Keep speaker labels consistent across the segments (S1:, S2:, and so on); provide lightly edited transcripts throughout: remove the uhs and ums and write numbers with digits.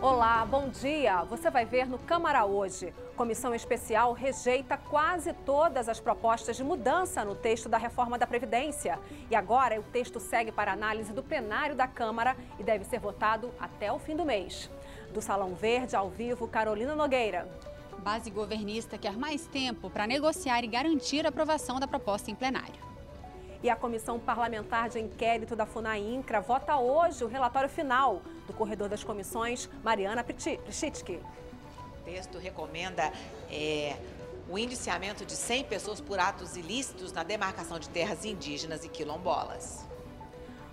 S1: Olá, bom dia! Você vai ver no Câmara hoje. Comissão especial rejeita quase todas as propostas de mudança no texto da reforma da Previdência. E agora o texto segue para análise do plenário da Câmara e deve ser votado até o fim do mês. Do Salão Verde, ao vivo, Carolina Nogueira.
S2: Base governista quer mais tempo para negociar e garantir a aprovação da proposta em plenário.
S1: E a Comissão Parlamentar de Inquérito da FUNAINCRA vota hoje o relatório final do corredor das comissões, Mariana Prichitsky.
S3: O texto recomenda o indiciamento de 100 pessoas por atos ilícitos na demarcação de terras indígenas e quilombolas.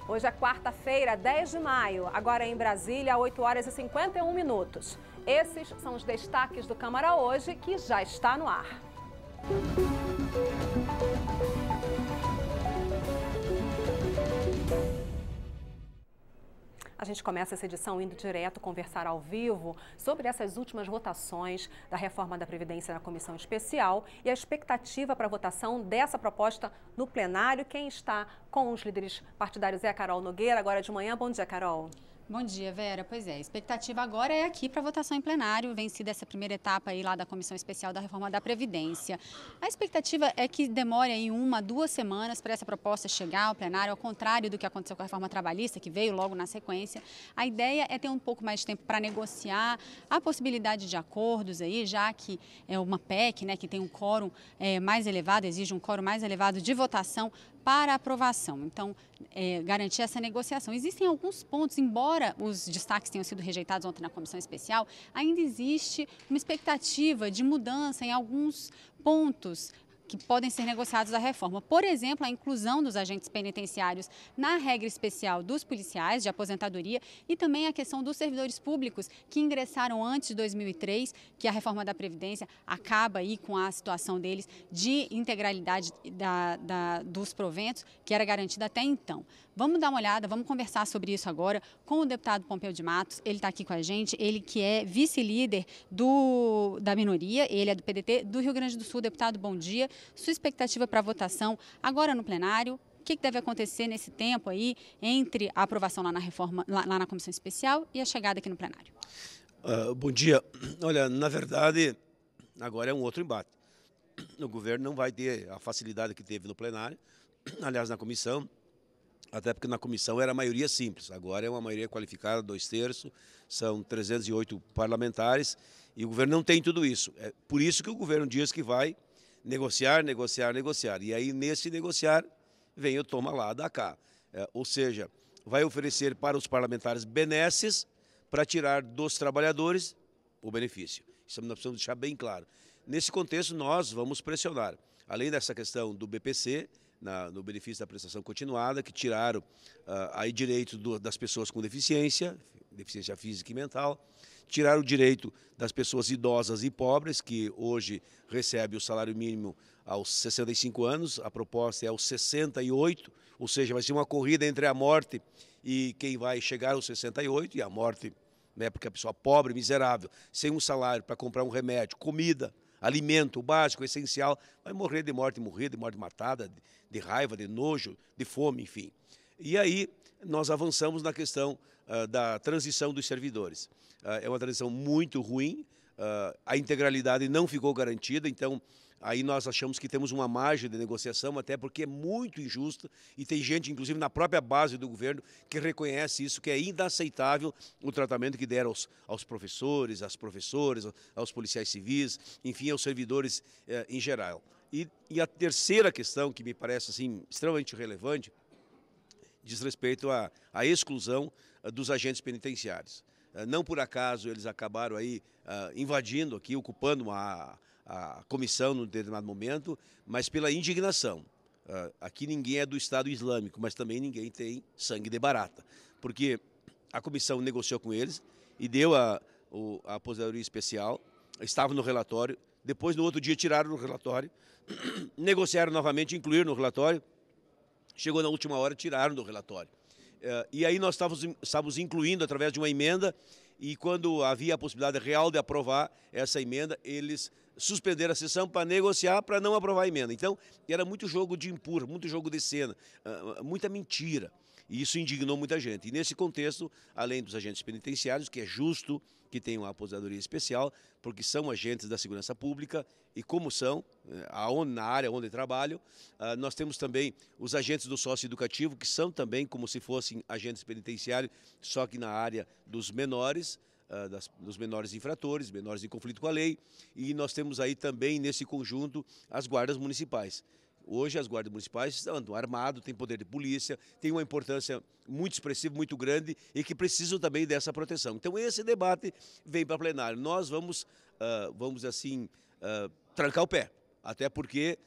S1: Hoje é quarta-feira, 10 de maio, agora em Brasília, 8 horas e 51 minutos. Esses são os destaques do Câmara hoje, que já está no ar. A gente começa essa edição indo direto conversar ao vivo sobre essas últimas votações da reforma da Previdência na Comissão Especial e a expectativa para a votação dessa proposta no plenário. Quem está com os líderes partidários é a Carol Nogueira, agora de manhã. Bom dia, Carol.
S2: Bom dia, Vera. Pois é, a expectativa agora é aqui para votação em plenário, vencida essa primeira etapa aí lá da Comissão Especial da Reforma da Previdência. A expectativa é que demore aí 1 a 2 semanas para essa proposta chegar ao plenário, ao contrário do que aconteceu com a reforma trabalhista, que veio logo na sequência. A ideia é ter um pouco mais de tempo para negociar a possibilidade de acordos aí, já que é uma PEC, né, que tem um quórum mais elevado, exige um quórum mais elevado de votação para aprovação. Então, garantir essa negociação. Existem alguns pontos, embora os destaques tenham sido rejeitados ontem na Comissão Especial, ainda existe uma expectativa de mudança em alguns pontos que podem ser negociados da reforma. Por exemplo, a inclusão dos agentes penitenciários na regra especial dos policiais de aposentadoria e também a questão dos servidores públicos que ingressaram antes de 2003, que a reforma da Previdência acaba aí com a situação deles de integralidade dos proventos, que era garantida até então. Vamos dar uma olhada, vamos conversar sobre isso agora com o deputado Pompeu de Matos. Ele está aqui com a gente, ele que é vice-líder da minoria, ele é do PDT do Rio Grande do Sul. Deputado, bom dia. Sua expectativa para a votação agora no plenário? O que deve acontecer nesse tempo aí entre a aprovação lá na reforma, lá na Comissão Especial e a chegada aqui no plenário?
S4: Bom dia. Olha, na verdade, agora é um outro embate. O governo não vai ter a facilidade que teve no plenário, aliás, na comissão, até porque na comissão era a maioria simples, agora é uma maioria qualificada, 2/3, são 308 parlamentares e o governo não tem tudo isso. É por isso que o governo diz que vai negociar. E aí, nesse negociar, vem o toma lá, dá cá. Ou seja, vai oferecer para os parlamentares benesses para tirar dos trabalhadores o benefício. Isso nós precisamos deixar bem claro. Nesse contexto, nós vamos pressionar. Além dessa questão do BPC, no benefício da prestação continuada, que tiraram aí direito das pessoas com deficiência física e mental, tiraram o direito das pessoas idosas e pobres, que hoje recebem o salário mínimo aos 65 anos, a proposta é aos 68, ou seja, vai ser uma corrida entre a morte e quem vai chegar aos 68, e a morte, né, porque a pessoa pobre, miserável, sem um salário para comprar um remédio, comida, alimento básico, essencial, vai morrer de morte matada, de raiva, de nojo, de fome, enfim. E aí nós avançamos na questão da transição dos servidores. É uma transição muito ruim, a integralidade não ficou garantida, então aí nós achamos que temos uma margem de negociação, até porque é muito injusta e tem gente, inclusive na própria base do governo, que reconhece isso, que é inaceitável o tratamento que deram aos professores, às professoras, aos policiais civis, enfim, aos servidores em geral. E a terceira questão, que me parece assim, extremamente relevante, diz respeito à exclusão dos agentes penitenciários. Não por acaso eles acabaram aí invadindo aqui, ocupando a comissão num determinado momento, mas pela indignação. Aqui ninguém é do Estado Islâmico, mas também ninguém tem sangue de barata, porque a comissão negociou com eles e deu a aposentadoria especial, estava no relatório, depois no outro dia tiraram o relatório, negociaram novamente, incluíram no relatório, chegou na última hora, tiraram do relatório. E aí nós estávamos incluindo através de uma emenda, e quando havia a possibilidade real de aprovar essa emenda, eles suspenderam a sessão para negociar, para não aprovar a emenda. Então, era muito jogo de empurra, muito jogo de cena, muita mentira. E isso indignou muita gente. E nesse contexto, além dos agentes penitenciários, que é justo, que tenham a aposentadoria especial, porque são agentes da segurança pública e como são, na área onde trabalham. Nós temos também os agentes do socioeducativo, que são também como se fossem agentes penitenciários, só que na área dos menores, dos menores infratores, menores em conflito com a lei. E nós temos aí também, nesse conjunto, as guardas municipais. Hoje as guardas municipais andam armados, têm poder de polícia, têm uma importância muito expressiva, muito grande e que precisam também dessa proteção. Então esse debate vem para plenário. Nós vamos assim, trancar o pé, até porque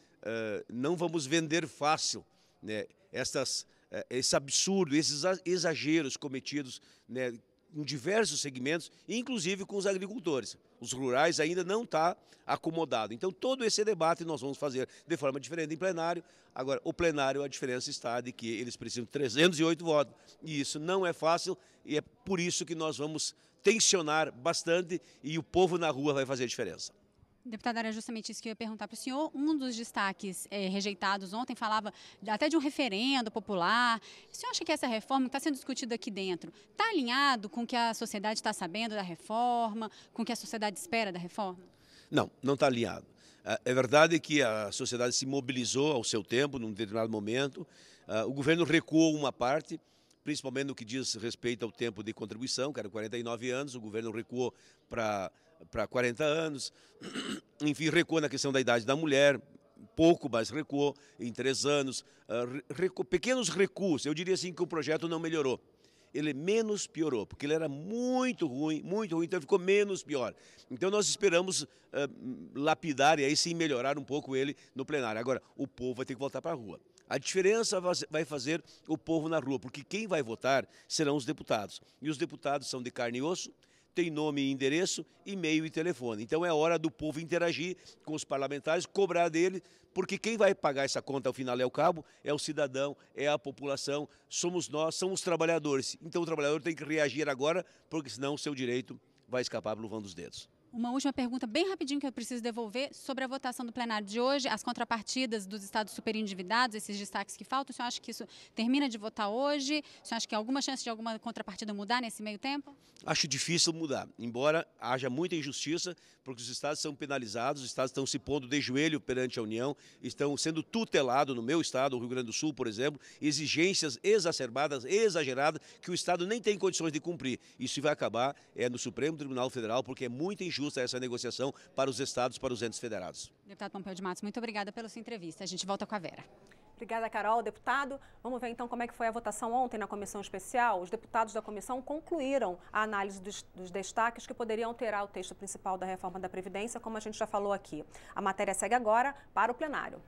S4: não vamos vender fácil, né, esse absurdo, esses exageros cometidos, né, em diversos segmentos, inclusive com os agricultores. Os rurais ainda não está acomodado. Então, todo esse debate nós vamos fazer de forma diferente em plenário. Agora, o plenário, a diferença está de que eles precisam de 308 votos. E isso não é fácil e é por isso que nós vamos tensionar bastante e o povo na rua vai fazer a diferença.
S2: Deputada, era justamente isso que eu ia perguntar para o senhor. Um dos destaques rejeitados ontem falava até de um referendo popular. O senhor acha que essa reforma que está sendo discutida aqui dentro está alinhado com o que a sociedade está sabendo da reforma, com o que a sociedade espera da reforma?
S4: Não, não está alinhado. É verdade que a sociedade se mobilizou ao seu tempo, num determinado momento. O governo recuou uma parte, principalmente no que diz respeito ao tempo de contribuição, que era 49 anos, o governo recuou para 40 anos, enfim, recuou na questão da idade da mulher, pouco, mas recuou em 3 anos, pequenos recuos. Eu diria assim que o projeto não melhorou, ele menos piorou, porque ele era muito ruim, então ficou menos pior. Então nós esperamos lapidar e aí sim melhorar um pouco ele no plenário. Agora, o povo vai ter que voltar para a rua. A diferença vai fazer o povo na rua, porque quem vai votar serão os deputados. E os deputados são de carne e osso, tem nome e endereço, e-mail e telefone. Então é hora do povo interagir com os parlamentares, cobrar dele, porque quem vai pagar essa conta ao final e ao cabo é o cidadão, é a população, somos nós, são os trabalhadores. Então o trabalhador tem que reagir agora, porque senão o seu direito vai escapar pelo vão dos dedos.
S2: Uma última pergunta bem rapidinho que eu preciso devolver sobre a votação do plenário de hoje, as contrapartidas dos estados superendividados, esses destaques que faltam. O senhor acha que isso termina de votar hoje? O senhor acha que há alguma chance de alguma contrapartida mudar nesse meio tempo?
S4: Acho difícil mudar, embora haja muita injustiça, porque os estados são penalizados, os estados estão se pondo de joelho perante a União, estão sendo tutelados no meu estado, o Rio Grande do Sul, por exemplo, exigências exacerbadas, exageradas, que o estado nem tem condições de cumprir. Isso vai acabar no Supremo Tribunal Federal, porque é muito injusto essa negociação para os estados, para os entes federados.
S2: Deputado Pompeu de Matos, muito obrigada pela sua entrevista. A gente volta com a Vera.
S1: Obrigada, Carol. Deputado, vamos ver então como é que foi a votação ontem na comissão especial. Os deputados da comissão concluíram a análise dos destaques que poderiam alterar o texto principal da reforma da Previdência, como a gente já falou aqui. A matéria segue agora para o plenário.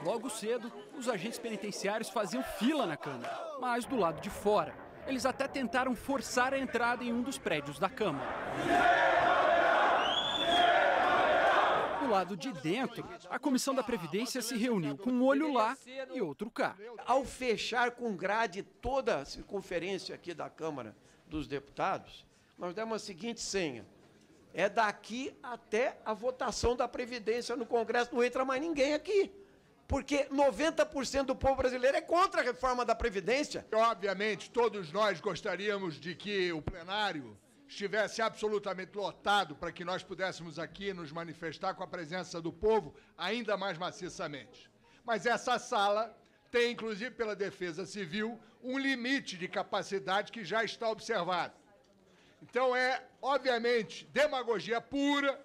S5: Logo cedo, os agentes penitenciários faziam fila na Câmara, mas do lado de fora. Eles até tentaram forçar a entrada em um dos prédios da Câmara. Do lado de dentro, a Comissão da Previdência se reuniu com um olho lá e outro cá.
S6: Ao fechar com grade toda a circunferência aqui da Câmara dos Deputados, nós demos a seguinte senha: é daqui até a votação da Previdência no Congresso, não entra mais ninguém aqui. Porque 90% do povo brasileiro é contra a reforma da Previdência.
S7: Obviamente, todos nós gostaríamos de que o plenário estivesse absolutamente lotado para que nós pudéssemos aqui nos manifestar com a presença do povo ainda mais maciçamente. Mas essa sala tem, inclusive pela Defesa Civil, um limite de capacidade que já está observado. Então é, obviamente, demagogia pura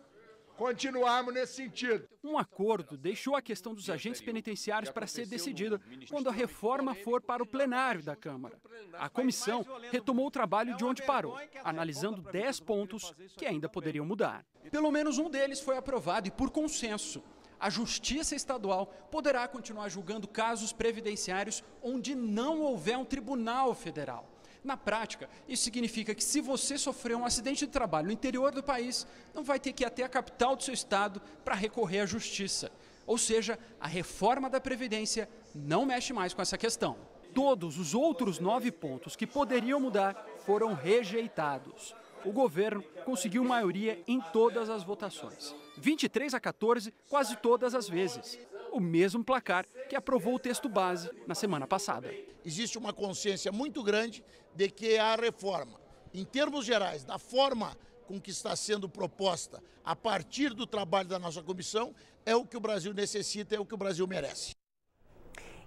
S7: continuarmos nesse sentido.
S5: Um acordo deixou a questão dos agentes penitenciários para ser decidida quando a reforma for para o plenário da Câmara. A comissão retomou o trabalho de onde parou, analisando 10 pontos que ainda poderiam mudar. Pelo menos um deles foi aprovado e por consenso. A Justiça Estadual poderá continuar julgando casos previdenciários onde não houver um tribunal federal. Na prática, isso significa que se você sofreu um acidente de trabalho no interior do país, não vai ter que ir até a capital do seu estado para recorrer à justiça. Ou seja, a reforma da Previdência não mexe mais com essa questão. Todos os outros 9 pontos que poderiam mudar foram rejeitados. O governo conseguiu maioria em todas as votações. 23 a 14, quase todas as vezes. o mesmo placar que aprovou o texto base na semana passada.
S8: Existe uma consciência muito grande de que a reforma, em termos gerais, da forma com que está sendo proposta a partir do trabalho da nossa comissão, é o que o Brasil necessita, é o que o Brasil merece.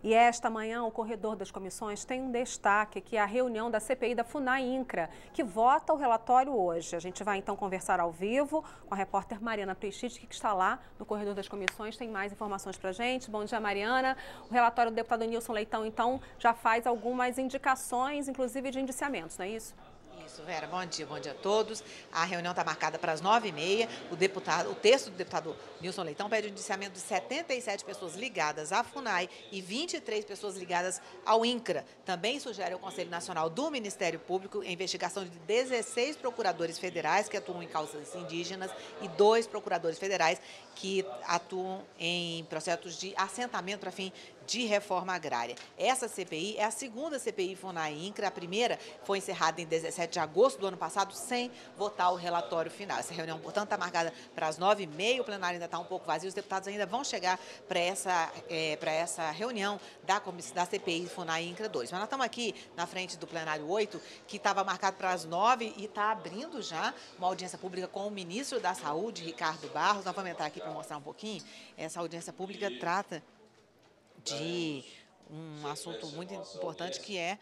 S1: E esta manhã, o corredor das comissões tem um destaque, que é a reunião da CPI da FUNAI-INCRA, que vota o relatório hoje. A gente vai, então, conversar ao vivo com a repórter Mariana Prestiti, que está lá no corredor das comissões. Tem mais informações para a gente. Bom dia, Mariana. O relatório do deputado Nilson Leitão, então, já faz algumas indicações, inclusive de indiciamentos, não é isso?
S3: Isso, Vera. Bom dia a todos. A reunião está marcada para as 9h30. O texto do deputado Nilson Leitão pede o indiciamento de 77 pessoas ligadas à FUNAI e 23 pessoas ligadas ao INCRA. Também sugere ao Conselho Nacional do Ministério Público a investigação de 16 procuradores federais que atuam em causas indígenas e 2 procuradores federais que atuam em processos de assentamento para fim de reforma agrária. Essa CPI é a segunda CPI FUNAI-INCRA. A primeira foi encerrada em 17 de agosto do ano passado, sem votar o relatório final. Essa reunião, portanto, está marcada para as 9h30. O plenário ainda está um pouco vazio. Os deputados ainda vão chegar para essa reunião da CPI FUNAI-INCRA 2. Mas nós estamos aqui na frente do plenário 8, que estava marcado para as 9h e está abrindo já uma audiência pública com o ministro da Saúde, Ricardo Barros. Nós vamos entrar aqui para mostrar um pouquinho. Essa audiência pública trata de um assunto muito importante, que é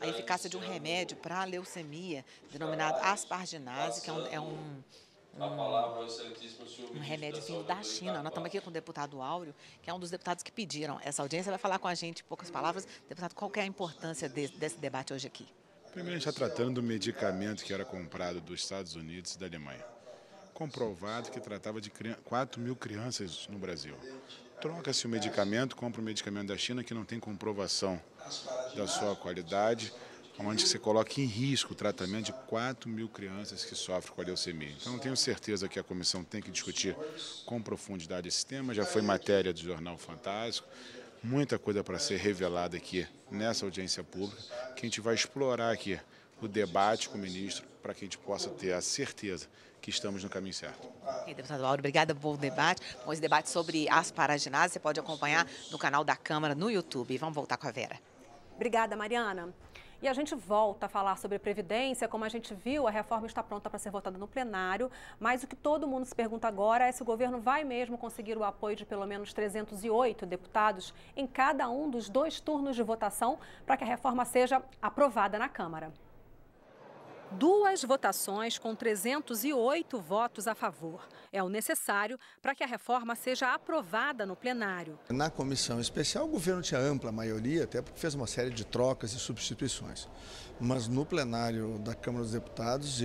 S3: a eficácia de um remédio para a leucemia, denominado asparginase, que é um remédio vindo da China. Nós estamos aqui com o deputado Áureo, que é um dos deputados que pediram essa audiência. Vai falar com a gente em poucas palavras. Deputado, qual que é a importância desse debate hoje aqui?
S9: Primeiro, a gente está tratando do medicamento que era comprado dos Estados Unidos e da Alemanha. Comprovado que tratava de 4 mil crianças no Brasil. Troca-se o medicamento, compra o medicamento da China que não tem comprovação da sua qualidade, onde você coloca em risco o tratamento de 4 mil crianças que sofrem com a leucemia. Então, tenho certeza que a comissão tem que discutir com profundidade esse tema. Já foi matéria do Jornal Fantástico, muita coisa para ser revelada aqui nessa audiência pública, que a gente vai explorar aqui o debate com o ministro para que a gente possa ter a certeza que estamos no caminho certo.
S3: Deputado Áureo, obrigada por debate. Com esse debate sobre asparginase, você pode acompanhar no canal da Câmara no YouTube. Vamos voltar com a Vera.
S1: Obrigada, Mariana. E a gente volta a falar sobre Previdência. Como a gente viu, a reforma está pronta para ser votada no plenário, mas o que todo mundo se pergunta agora é se o governo vai mesmo conseguir o apoio de pelo menos 308 deputados em cada um dos 2 turnos de votação para que a reforma seja aprovada na Câmara. 2 votações com 308 votos a favor. É o necessário para que a reforma seja aprovada no plenário.
S10: Na comissão especial, o governo tinha ampla maioria, até porque fez uma série de trocas e substituições. Mas no plenário da Câmara dos Deputados,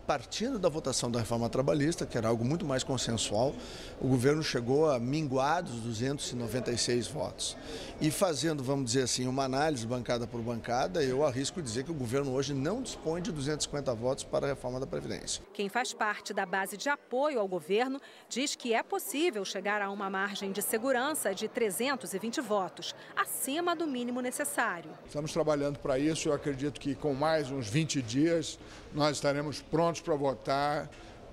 S10: partindo da votação da reforma trabalhista, que era algo muito mais consensual, o governo chegou a minguados 296 votos. E fazendo, vamos dizer assim, uma análise bancada por bancada, eu arrisco dizer que o governo hoje não dispõe de 250 votos para a reforma da Previdência.
S1: Quem faz parte da base de apoio ao governo diz que é possível chegar a uma margem de segurança de 320 votos, acima do mínimo necessário.
S7: Estamos trabalhando para isso. Eu acredito que com mais uns 20 dias nós estaremos prontos para votar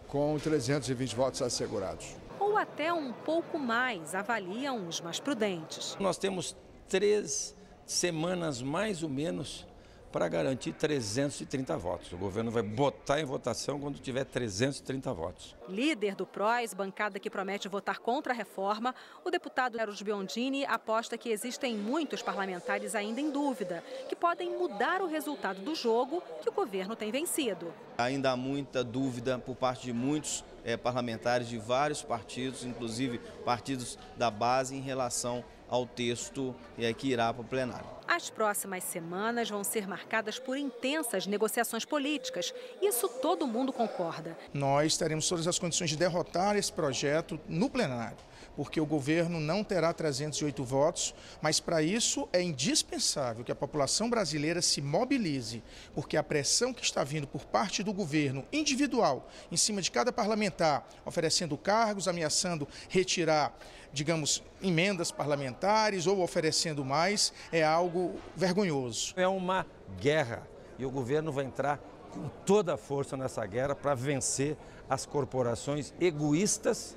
S7: com 320 votos assegurados.
S1: Ou até um pouco mais, avaliam os mais prudentes.
S11: Nós temos 3 semanas mais ou menos para garantir 330 votos. O governo vai botar em votação quando tiver 330 votos.
S1: Líder do PROS, bancada que promete votar contra a reforma, o deputado Eros Biondini aposta que existem muitos parlamentares ainda em dúvida, que podem mudar o resultado do jogo que o governo tem vencido.
S12: Ainda há muita dúvida por parte de muitos parlamentares de vários partidos, inclusive partidos da base, em relação ao texto que irá para o plenário.
S1: As próximas semanas vão ser marcadas por intensas negociações políticas. Isso todo mundo concorda.
S13: Nós teremos todas as condições de derrotar esse projeto no plenário, porque o governo não terá 308 votos, mas para isso é indispensável que a população brasileira se mobilize, porque a pressão que está vindo por parte do governo individual, em cima de cada parlamentar, oferecendo cargos, ameaçando retirar, digamos, emendas parlamentares ou oferecendo mais, é algo vergonhoso.
S11: É uma guerra e o governo vai entrar com toda a força nessa guerra para vencer as corporações egoístas,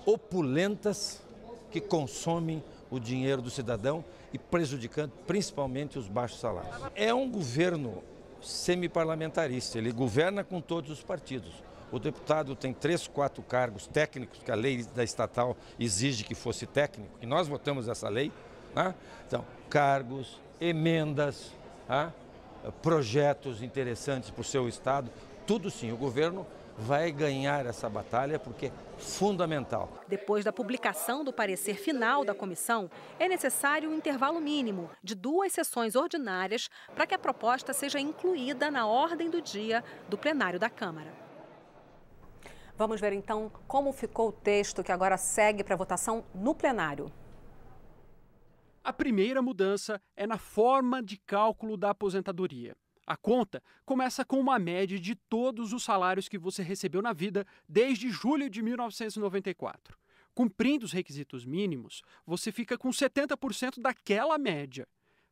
S11: opulentas, que consomem o dinheiro do cidadão e prejudicando principalmente os baixos salários. É um governo semi-parlamentarista, ele governa com todos os partidos. O deputado tem 3, 4 cargos técnicos, que a lei da estatal exige que fosse técnico, e nós votamos essa lei. Né? Então, cargos, emendas, projetos interessantes para o seu estado, tudo sim, o governo vai ganhar essa batalha porque é fundamental.
S1: Depois da publicação do parecer final da comissão, é necessário um intervalo mínimo de 2 sessões ordinárias para que a proposta seja incluída na ordem do dia do plenário da Câmara. Vamos ver então como ficou o texto que agora segue para votação no plenário.
S5: A primeira mudança é na forma de cálculo da aposentadoria. A conta começa com uma média de todos os salários que você recebeu na vida desde julho de 1994. Cumprindo os requisitos mínimos, você fica com 70% daquela média.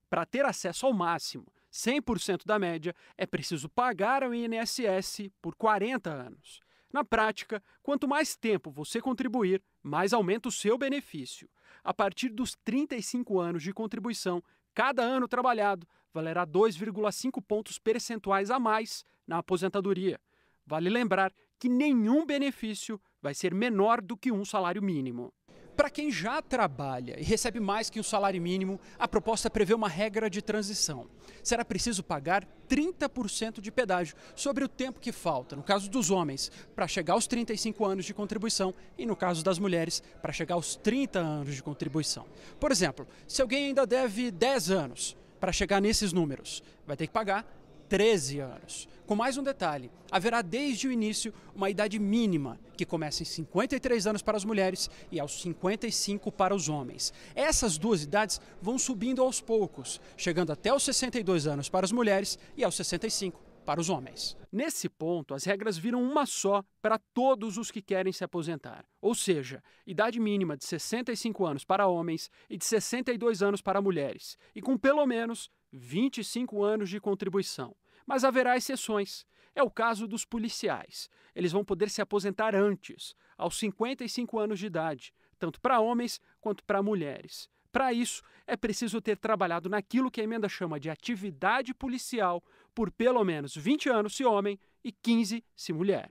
S5: Para ter acesso ao máximo, 100% da média, é preciso pagar ao INSS por 40 anos. Na prática, quanto mais tempo você contribuir, mais aumenta o seu benefício. A partir dos 35 anos de contribuição, cada ano trabalhado valerá 2,5 pontos percentuais a mais na aposentadoria. Vale lembrar que nenhum benefício vai ser menor do que um salário mínimo. Para quem já trabalha e recebe mais que um salário mínimo, a proposta prevê uma regra de transição. Será preciso pagar 30% de pedágio sobre o tempo que falta, no caso dos homens, para chegar aos 35 anos de contribuição e, no caso das mulheres, para chegar aos 30 anos de contribuição. Por exemplo, se alguém ainda deve 10 anos para chegar nesses números, vai ter que pagar 13 anos. Com mais um detalhe, haverá desde o início uma idade mínima, que começa em 53 anos para as mulheres e aos 55 para os homens. Essas duas idades vão subindo aos poucos, chegando até os 62 anos para as mulheres e aos 65 para os homens. Nesse ponto, as regras viram uma só para todos os que querem se aposentar. Ou seja, idade mínima de 65 anos para homens e de 62 anos para mulheres, e com pelo menos 25 anos de contribuição. Mas haverá exceções. É o caso dos policiais. Eles vão poder se aposentar antes, aos 55 anos de idade, tanto para homens quanto para mulheres. Para isso, é preciso ter trabalhado naquilo que a emenda chama de atividade policial por pelo menos 20 anos se homem e 15 se mulher.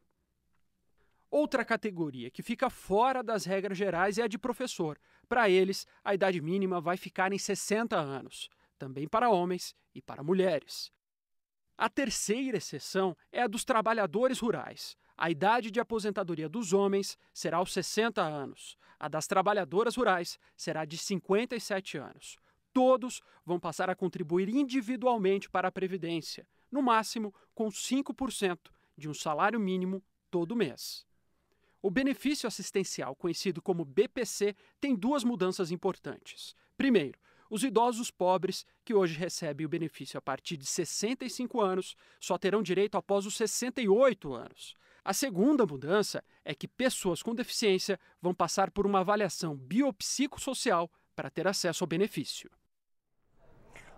S5: Outra categoria que fica fora das regras gerais é a de professor. Para eles, a idade mínima vai ficar em 60 anos, também para homens e para mulheres. A terceira exceção é a dos trabalhadores rurais. A idade de aposentadoria dos homens será aos 60 anos. A das trabalhadoras rurais será de 57 anos. Todos vão passar a contribuir individualmente para a Previdência, no máximo com 5% de um salário mínimo todo mês. O benefício assistencial, conhecido como BPC, tem 2 mudanças importantes. Primeiro, os idosos pobres, que hoje recebem o benefício a partir de 65 anos, só terão direito após os 68 anos. A segunda mudança é que pessoas com deficiência vão passar por uma avaliação biopsicossocial para ter acesso ao benefício.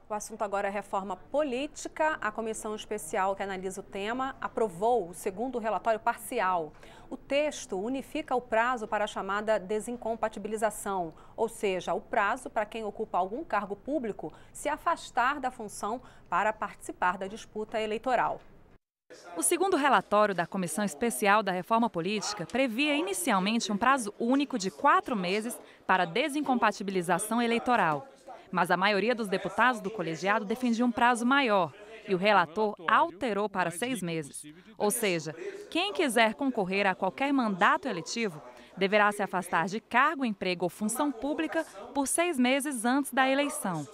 S1: O assunto agora é reforma política. A comissão especial que analisa o tema aprovou o segundo relatório parcial. O texto unifica o prazo para a chamada desincompatibilização, ou seja, o prazo para quem ocupa algum cargo público se afastar da função para participar da disputa eleitoral.
S14: O segundo relatório da Comissão Especial da Reforma Política previa inicialmente um prazo único de 4 meses para desincompatibilização eleitoral. Mas a maioria dos deputados do colegiado defendia um prazo maior e o relator alterou para 6 meses. Ou seja, quem quiser concorrer a qualquer mandato eletivo deverá se afastar de cargo, emprego ou função pública por 6 meses antes da eleição.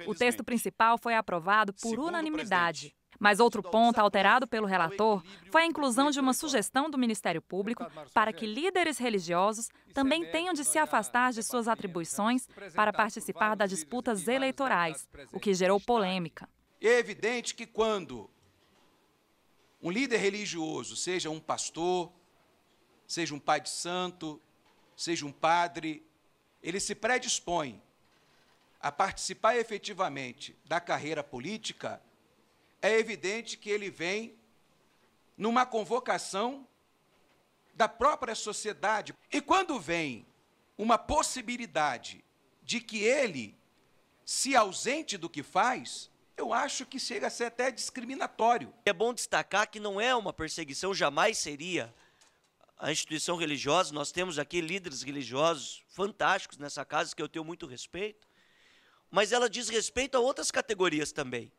S14: O texto principal foi aprovado por unanimidade. Mas outro ponto alterado pelo relator foi a inclusão de uma sugestão do Ministério Público para que líderes religiosos também tenham de se afastar de suas atribuições para participar das disputas eleitorais, o que gerou polêmica.
S15: É evidente que quando um líder religioso, seja um pastor, seja um pai de santo, seja um padre, ele se predispõe a participar efetivamente da carreira política, é evidente que ele vem numa convocação da própria sociedade. E quando vem uma possibilidade de que ele se ausente do que faz, eu acho que chega a ser até discriminatório.
S16: É bom destacar que não é uma perseguição, jamais seria a instituição religiosa. Nós temos aqui líderes religiosos fantásticos nessa casa, que eu tenho muito respeito, mas ela diz respeito a outras categorias também.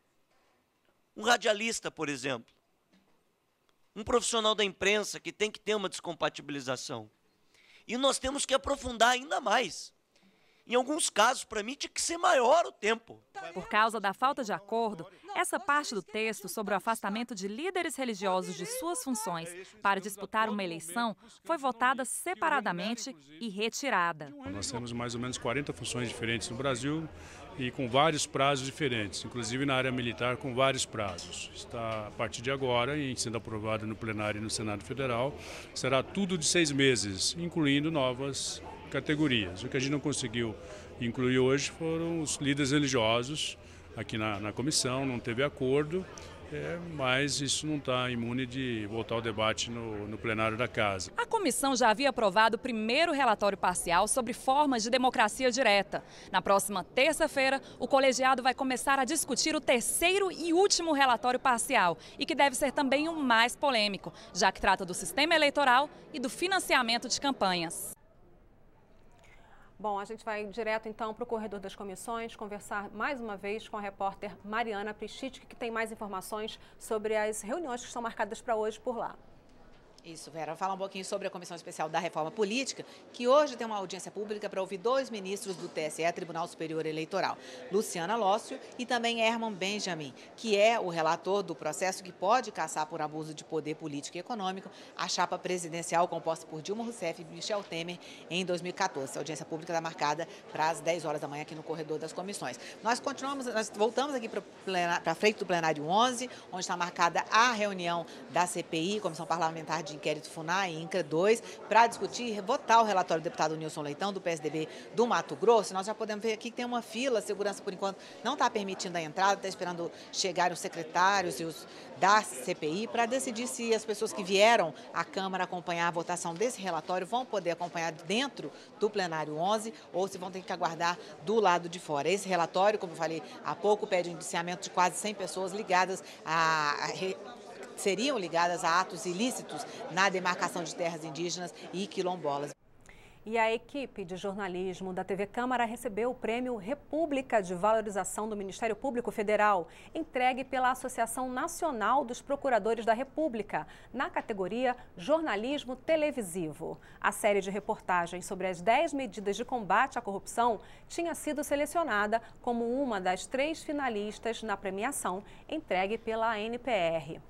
S16: Um radialista, por exemplo, um profissional da imprensa que tem que ter uma descompatibilização. E nós temos que aprofundar ainda mais. Em alguns casos, para mim, tinha que ser maior o tempo.
S14: Por causa da falta de acordo, essa parte do texto sobre o afastamento de líderes religiosos de suas funções para disputar uma eleição foi votada separadamente e retirada.
S17: Nós temos mais ou menos 40 funções diferentes no Brasil e com vários prazos diferentes, inclusive na área militar com vários prazos. Está, a partir de agora, e sendo aprovado no plenário e no Senado Federal, será tudo de 6 meses, incluindo novas categorias. O que a gente não conseguiu incluir hoje foram os líderes religiosos aqui na comissão, não teve acordo, mas isso não está imune de voltar ao debate no plenário da Casa.
S14: A comissão já havia aprovado o primeiro relatório parcial sobre formas de democracia direta. Na próxima terça-feira, o colegiado vai começar a discutir o terceiro e último relatório parcial, e que deve ser também o mais polêmico, já que trata do sistema eleitoral e do financiamento de campanhas.
S1: Bom, a gente vai direto então para o corredor das comissões, conversar mais uma vez com a repórter Mariana Prischitz, que tem mais informações sobre as reuniões que estão marcadas para hoje por lá.
S3: Isso, Vera. Vou falar um pouquinho sobre a Comissão Especial da Reforma Política, que hoje tem uma audiência pública para ouvir 2 ministros do TSE, Tribunal Superior Eleitoral, Luciana Lócio e também Herman Benjamin, que é o relator do processo que pode cassar por abuso de poder político e econômico a chapa presidencial composta por Dilma Rousseff e Michel Temer em 2014. A audiência pública está marcada para as 10 horas da manhã aqui no corredor das comissões. Nós voltamos aqui para a frente do plenário 11, onde está marcada a reunião da CPI, Comissão Parlamentar de Inquérito FUNAI e INCRA 2, para discutir e votar o relatório do deputado Nilson Leitão, do PSDB do Mato Grosso. Nós já podemos ver aqui que tem uma fila, a segurança, por enquanto, não está permitindo a entrada, está esperando chegar os secretários e os da CPI para decidir se as pessoas que vieram à Câmara acompanhar a votação desse relatório vão poder acompanhar dentro do plenário 11 ou se vão ter que aguardar do lado de fora. Esse relatório, como eu falei há pouco, pede um indiciamento de quase 100 pessoas ligadas seriam ligadas a atos ilícitos na demarcação de terras indígenas e quilombolas.
S1: E a equipe de jornalismo da TV Câmara recebeu o prêmio República de Valorização do Ministério Público Federal, entregue pela Associação Nacional dos Procuradores da República, na categoria Jornalismo Televisivo. A série de reportagens sobre as 10 medidas de combate à corrupção tinha sido selecionada como uma das 3 finalistas na premiação entregue pela ANPR.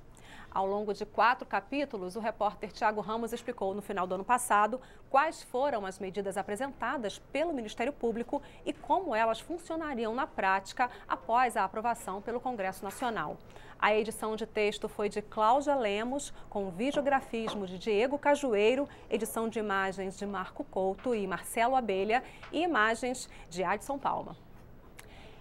S1: Ao longo de 4 capítulos, o repórter Tiago Ramos explicou no final do ano passado quais foram as medidas apresentadas pelo Ministério Público e como elas funcionariam na prática após a aprovação pelo Congresso Nacional. A edição de texto foi de Cláudia Lemos, com videografismo de Diego Cajueiro, edição de imagens de Marco Couto e Marcelo Abelha e imagens de Adson Palma.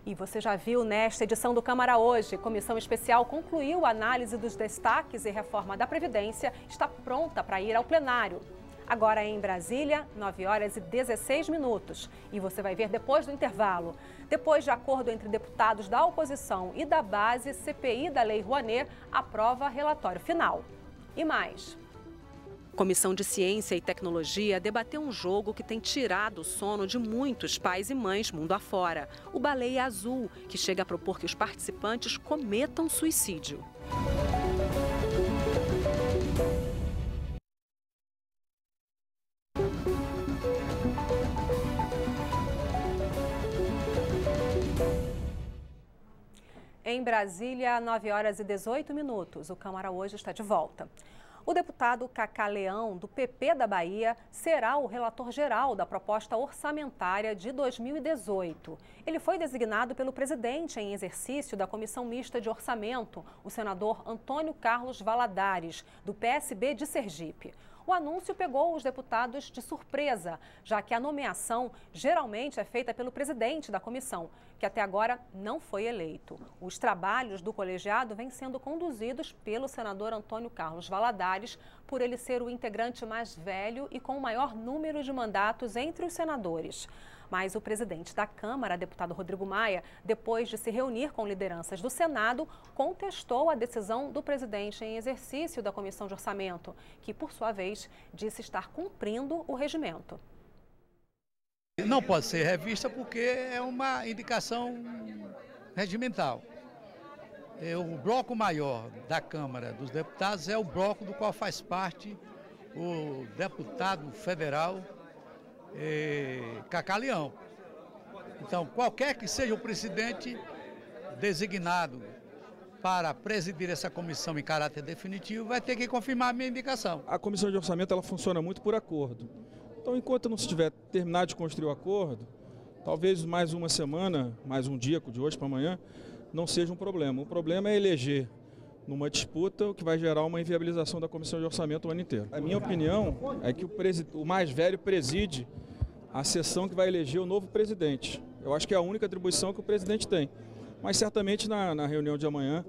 S1: E você já viu nesta edição do Câmara Hoje, Comissão Especial concluiu a análise dos destaques e reforma da Previdência, está pronta para ir ao plenário. Agora em Brasília, 9 horas e 16 minutos. E você vai ver depois do intervalo. Depois de acordo entre deputados da oposição e da base, CPI da Lei Rouanet aprova relatório final. E mais. Comissão de Ciência e Tecnologia debateu um jogo que tem tirado o sono de muitos pais e mães mundo afora. O Baleia Azul, que chega a propor que os participantes cometam suicídio. Em Brasília, 9 horas e 18 minutos. O Câmara Hoje está de volta. O deputado Cacá Leão, do PP da Bahia, será o relator geral da proposta orçamentária de 2018. Ele foi designado pelo presidente em exercício da Comissão Mista de Orçamento, o senador Antônio Carlos Valadares, do PSB de Sergipe. O anúncio pegou os deputados de surpresa, já que a nomeação geralmente é feita pelo presidente da comissão, que até agora não foi eleito. Os trabalhos do colegiado vêm sendo conduzidos pelo senador Antônio Carlos Valadares, por ele ser o integrante mais velho e com o maior número de mandatos entre os senadores. Mas o presidente da Câmara, deputado Rodrigo Maia, depois de se reunir com lideranças do Senado, contestou a decisão do presidente em exercício da Comissão de Orçamento, que, por sua vez, disse estar cumprindo o regimento.
S18: Não pode ser revista porque é uma indicação regimental. O bloco maior da Câmara dos Deputados é o bloco do qual faz parte o deputado federal Cacá Leão. Então, qualquer que seja o presidente designado para presidir essa comissão em caráter definitivo, vai ter que confirmar a minha indicação.
S19: A comissão de orçamento ela funciona muito por acordo. Então, enquanto não se tiver terminado de construir o acordo, talvez mais uma semana, mais um dia, de hoje para amanhã, não seja um problema. O problema é eleger numa disputa, o que vai gerar uma inviabilização da comissão de orçamento o ano inteiro. A minha opinião é que o mais velho preside a sessão que vai eleger o novo presidente. Eu acho que é a única atribuição que o presidente tem. Mas certamente na reunião de amanhã,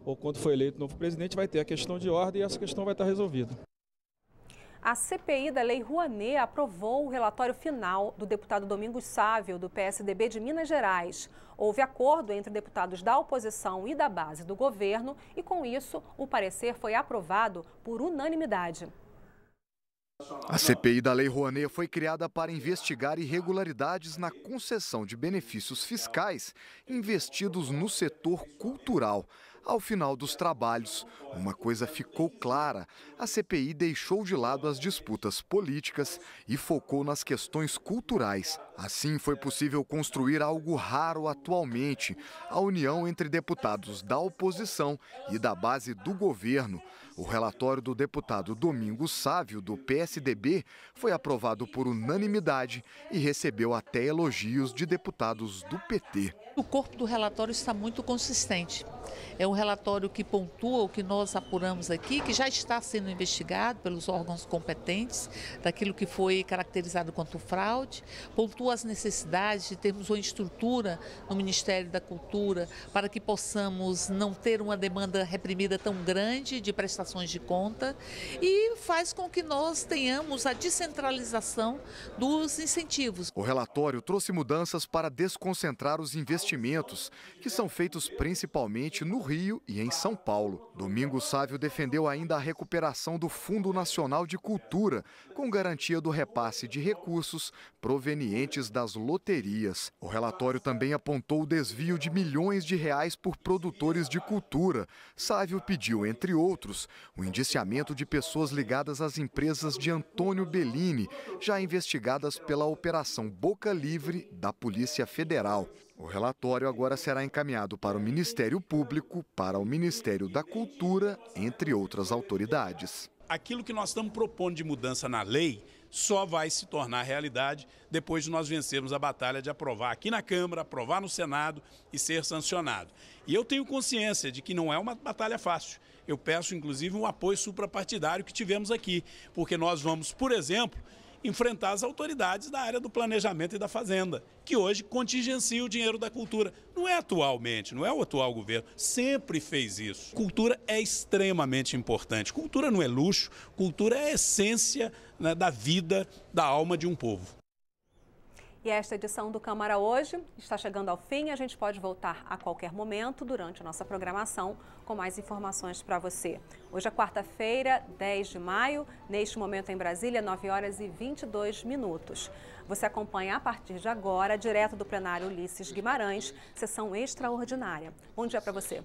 S19: ou quando for eleito o novo presidente, vai ter a questão de ordem e essa questão vai estar resolvida.
S1: A CPI da Lei Rouanet aprovou o relatório final do deputado Domingos Sávio, do PSDB de Minas Gerais. Houve acordo entre deputados da oposição e da base do governo e, com isso, o parecer foi aprovado por unanimidade.
S20: A CPI da Lei Rouanet foi criada para investigar irregularidades na concessão de benefícios fiscais investidos no setor cultural. Ao final dos trabalhos, uma coisa ficou clara: a CPI deixou de lado as disputas políticas e focou nas questões culturais. Assim, foi possível construir algo raro atualmente: a união entre deputados da oposição e da base do governo. O relatório do deputado Domingos Sávio, do PSDB, foi aprovado por unanimidade e recebeu até elogios de deputados do PT.
S21: O corpo do relatório está muito consistente. É um relatório que pontua o que nós apuramos aqui, que já está sendo investigado pelos órgãos competentes, daquilo que foi caracterizado quanto fraude, pontua as necessidades de termos uma estrutura no Ministério da Cultura para que possamos não ter uma demanda reprimida tão grande de prestações de conta e faz com que nós tenhamos a descentralização dos incentivos.
S20: O relatório trouxe mudanças para desconcentrar os investimentos, que são feitos principalmente no Rio e em São Paulo. Domingos Sávio defendeu ainda a recuperação do Fundo Nacional de Cultura, com garantia do repasse de recursos provenientes das loterias. O relatório também apontou o desvio de milhões de reais por produtores de cultura. Sávio pediu, entre outros, o indiciamento de pessoas ligadas às empresas de Antônio Bellini, já investigadas pela Operação Boca Livre da Polícia Federal. O relatório agora será encaminhado para o Ministério Público, para o Ministério da Cultura, entre outras autoridades.
S22: Aquilo que nós estamos propondo de mudança na lei só vai se tornar realidade depois de nós vencermos a batalha de aprovar aqui na Câmara, aprovar no Senado e ser sancionado. E eu tenho consciência de que não é uma batalha fácil. Eu peço, inclusive, um apoio suprapartidário que tivemos aqui, porque nós vamos, por exemplo, enfrentar as autoridades da área do planejamento e da fazenda, que hoje contingenciam o dinheiro da cultura. Não é atualmente, não é o atual governo, sempre fez isso. Cultura é extremamente importante. Cultura não é luxo, cultura é a essência, né, da vida, da alma de um povo.
S1: E esta edição do Câmara Hoje está chegando ao fim. A gente pode voltar a qualquer momento durante a nossa programação com mais informações para você. Hoje é quarta-feira, 10 de maio, neste momento em Brasília, 9 horas e 22 minutos. Você acompanha a partir de agora, direto do plenário Ulisses Guimarães, sessão extraordinária. Bom dia para você.